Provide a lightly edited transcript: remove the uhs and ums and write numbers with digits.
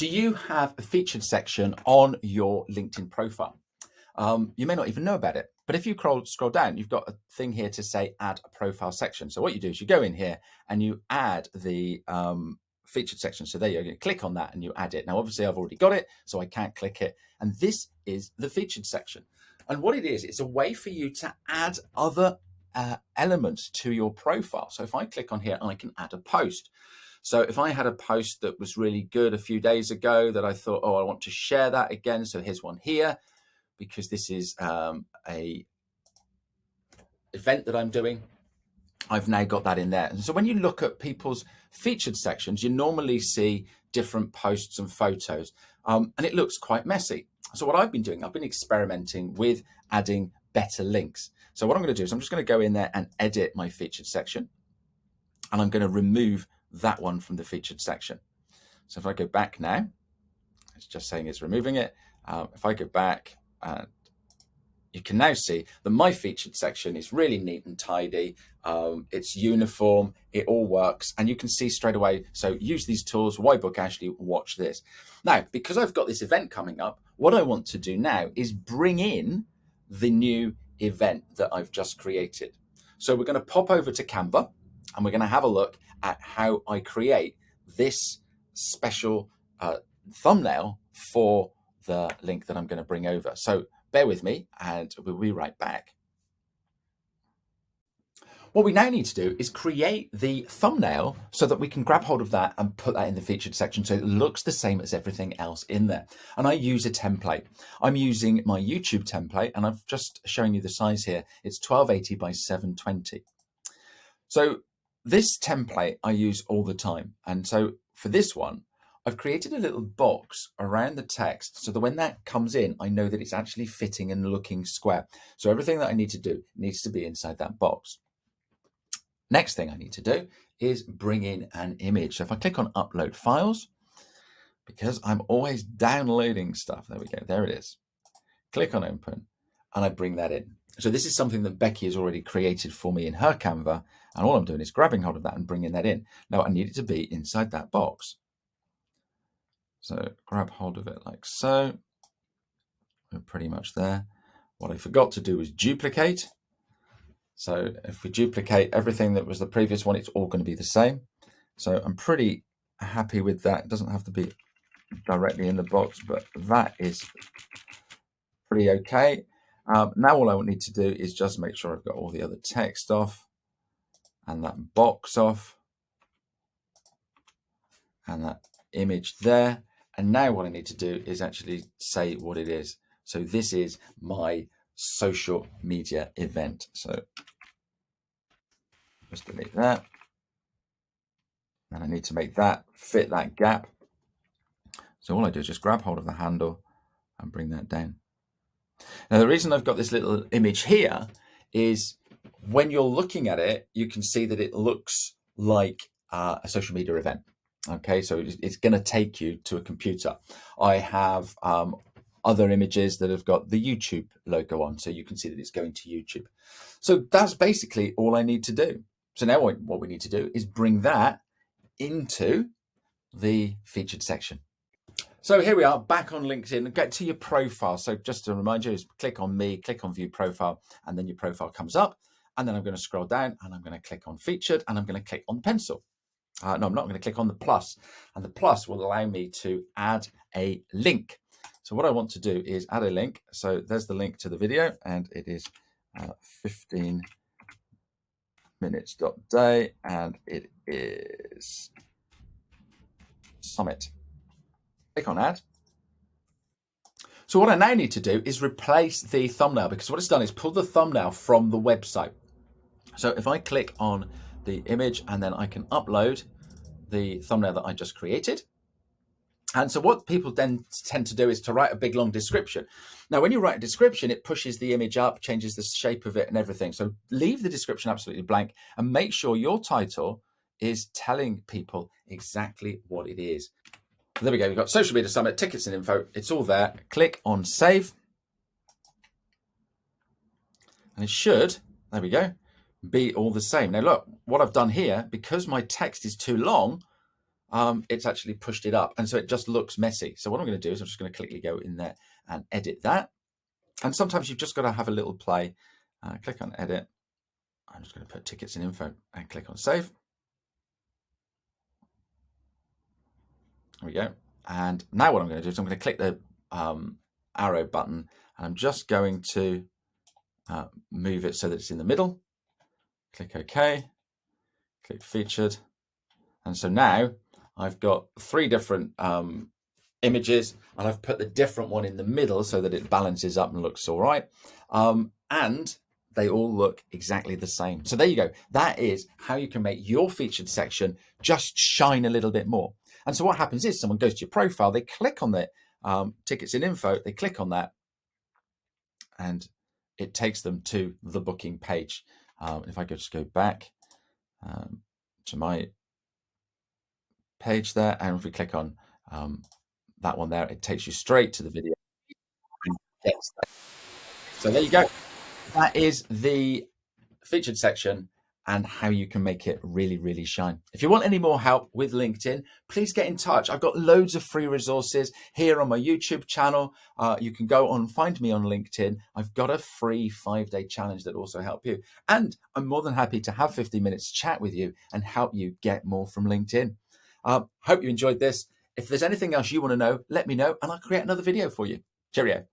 Do you have a featured section on your LinkedIn profile? You may not even know about it, but if you scroll down, you've got a thing here to say add a profile section. So what you do is you go in here and you add the featured section. So there you go, you click on that and you add it. Now, obviously I've already got it, so I can't click it. And this is the featured section. And what it is, it's a way for you to add other elements to your profile. So if I click on here, I can add a post. So if I had a post that was really good a few days ago that I thought, oh, I want to share that again. So here's one here, because this is a event that I'm doing. I've now got that in there. And so when you look at people's featured sections, you normally see different posts and photos, and it looks quite messy. So what I've been doing, I've been experimenting with adding better links. So what I'm going to do is I'm just going to go in there and edit my featured section, and I'm going to remove that one from the featured section. So if I go back now, it's just saying it's removing it. If I go back, you can now see that my featured section is really neat and tidy. It's uniform, it all works, and you can see straight away. So use these tools, why book Ashley, watch this. Now, because I've got this event coming up, what I want to do now is bring in the new event that I've just created. So we're going to pop over to Canva and we're going to have a look at how I create this special thumbnail for the link that I'm going to bring over. So bear with me and we'll be right back. What we now need to do is create the thumbnail so that we can grab hold of that and put that in the featured section so it looks the same as everything else in there. And I use a template. I'm using my YouTube template, and I've just shown you the size here. It's 1280 by 720. So this template I use all the time. And so for this one, I've created a little box around the text so that when that comes in, I know that it's actually fitting and looking square. So everything that I need to do needs to be inside that box. Next thing I need to do is bring in an image. So if I click on upload files, because I'm always downloading stuff, there we go, there it is. Click on open and I bring that in. So this is something that Becky has already created for me in her Canva, and all I'm doing is grabbing hold of that and bringing that in. Now I need it to be inside that box. So grab hold of it like so. We're pretty much there. What I forgot to do was duplicate. So if we duplicate everything that was the previous one, it's all going to be the same. So I'm pretty happy with that. It doesn't have to be directly in the box, but that is pretty okay. Now all I need to do is just make sure I've got all the other text off and that box off and that image there. And now what I need to do is actually say what it is. So this is my social media event. So just delete that. And I need to make that fit that gap. So all I do is just grab hold of the handle and bring that down. Now, the reason I've got this little image here is when you're looking at it, you can see that it looks like a social media event. Okay, so it's going to take you to a computer. I have other images that have got the YouTube logo on, so you can see that it's going to YouTube. So that's basically all I need to do. So now what we need to do is bring that into the featured section. So here we are back on LinkedIn. Get to your profile. So just to remind you, is click on me, click on view profile, and then your profile comes up. And then I'm going to scroll down and I'm going to click on featured and I'm going to click on pencil. No, I'm not going to click on the plus, and the plus will allow me to add a link. So what I want to do is add a link. So there's the link to the video, and it is 15 minutes.day, and it is summit. Click on add. So what I now need to do is replace the thumbnail, because what it's done is pull the thumbnail from the website. So if I click on the image and then I can upload the thumbnail that I just created. And so what people then tend to do is to write a big long description. Now, when you write a description, it pushes the image up, changes the shape of it and everything. So leave the description absolutely blank and make sure your title is telling people exactly what it is. There we go. We've got Social Media Summit, tickets and info. It's all there. Click on save. And it should, there we go, be all the same. Now look, what I've done here, because my text is too long, it's actually pushed it up. And so it just looks messy. So what I'm going to do is I'm just going to quickly go in there and edit that. And sometimes you've just got to have a little play. Click on edit. I'm just going to put tickets and info and click on save. There we go. And now what I'm going to do is I'm going to click the arrow button, and I'm just going to move it so that it's in the middle. Click OK. Click featured. And so now I've got 3 different images, and I've put the different one in the middle so that it balances up and looks all right. And they all look exactly the same. So there you go. That is how you can make your featured section just shine a little bit more. And so what happens is someone goes to your profile, they click on the tickets and info, they click on that, and it takes them to the booking page. If I just go back to my page there, and if we click on that one there, it takes you straight to the video. So there you go. That is the featured section and how you can make it really, really shine. If you want any more help with LinkedIn, please get in touch. I've got loads of free resources here on my YouTube channel. You can go on, find me on LinkedIn. I've got a free 5-day challenge that also help you. And I'm more than happy to have 15 minutes chat with you and help you get more from LinkedIn. Hope you enjoyed this. If there's anything else you want to know, let me know and I'll create another video for you. Cheerio.